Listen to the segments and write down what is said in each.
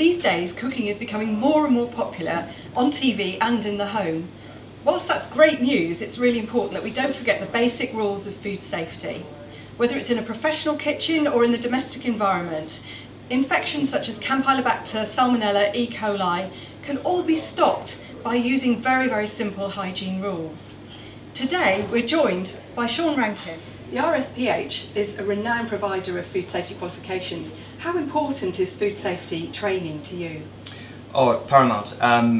These days, cooking is becoming more and more popular on TV and in the home. Whilst that's great news, it's really important that we don't forget the basic rules of food safety. Whether it's in a professional kitchen or in the domestic environment, infections such as Campylobacter, Salmonella, E. coli can all be stopped by using very, very simple hygiene rules. Today, we're joined by Shaun Rankin. The RSPH is a renowned provider of food safety qualifications. How important is food safety training to you? Oh, paramount.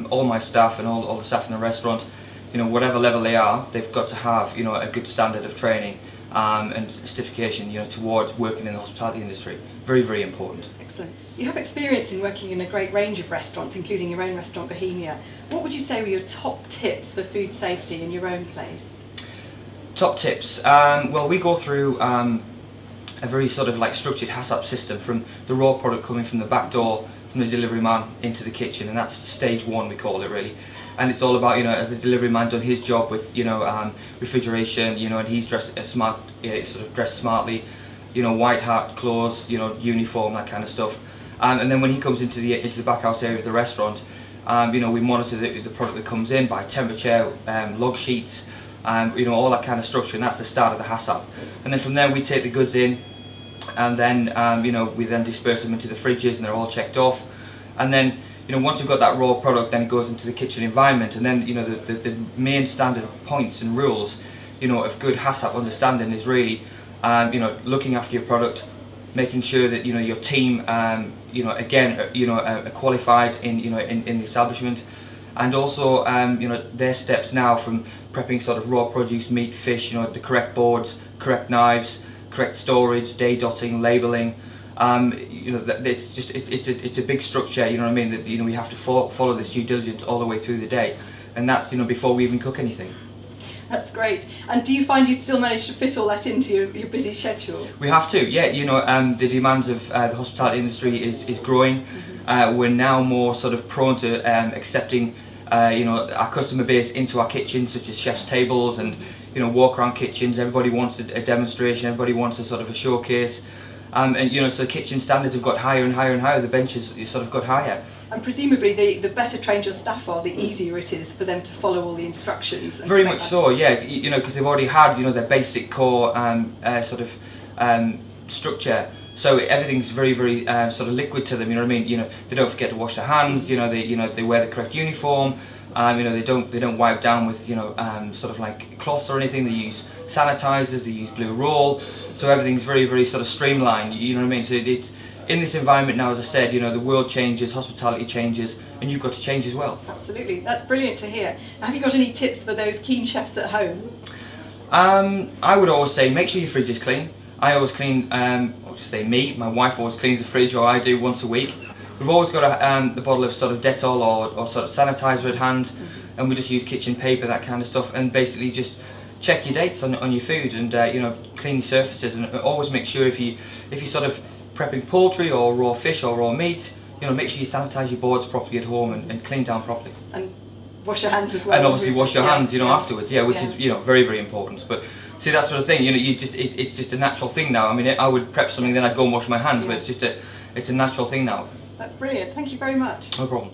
All my staff and all the staff in the restaurant, whatever level they are, they've got to have, a good standard of training and certification, towards working in the hospitality industry. Very, very important. Excellent. You have experience in working in a great range of restaurants, including your own restaurant, Bohemia. What would you say were your top tips for food safety in your own place? Top tips. Well, we go through a very sort of like structured HACCP system from the raw product coming from the back door, from the delivery man into the kitchen, and that's stage one, we call it really. And it's all about, as the delivery man done his job with, refrigeration, and he's dressed dressed smartly, white hat, clothes, uniform, that kind of stuff. And then when he comes into the back house area of the restaurant, we monitor the product that comes in by temperature, log sheets, all that kind of structure, and that's the start of the HACCP. And then from there we take the goods in, and then we then disperse them into the fridges, and they're all checked off. And then once we've got that raw product, then it goes into the kitchen environment, and then the main standard points and rules of good HACCP understanding is really looking after your product, making sure that your team are qualified in the establishment, and also their steps now from prepping sort of raw produce, meat, fish, the correct boards, correct knives, correct storage, day dotting, labelling. It's a big structure, that we have to follow this due diligence all the way through the day, and that's before we even cook anything. That's great. And do you find you still manage to fit all that into your busy schedule? We have to, yeah. The demands of the hospitality industry is growing. Mm-hmm. We're now more sort of prone to accepting our customer base into our kitchens, such as chef's tables and walk around kitchens. Everybody wants a demonstration, everybody wants a sort of a showcase. So kitchen standards have got higher and higher and higher, the benches sort of got higher. And presumably the better trained your staff are, the easier it is for them to follow all the instructions. And very much so, yeah, because they've already had, their basic core structure. So everything's very, very sort of liquid to them, they don't forget to wash their hands, they wear the correct uniform. They don't wipe down with sort of like cloths or anything. They use sanitizers, they use blue roll, so everything's very, very sort of streamlined. So it's in this environment now, as I said, the world changes, hospitality changes, and you've got to change as well. Absolutely, that's brilliant to hear. Now, have you got any tips for those keen chefs at home? I would always say make sure your fridge is clean. I always clean. My wife always cleans the fridge, or I do once a week. We've always got the bottle of sort of Dettol or sort of sanitizer at hand, mm-hmm. and we just use kitchen paper, that kind of stuff, and basically just check your dates on your food, and clean your surfaces, and always make sure if you're sort of prepping poultry or raw fish or raw meat, make sure you sanitize your boards properly at home and clean down properly. And wash your hands as well. And obviously wash your hands, afterwards, which is very, very important. But see, that sort of thing, it's just a natural thing now. I mean, I would prep something, then I'd go and wash my hands, but it's a natural thing now. That's brilliant. Thank you very much. No problem.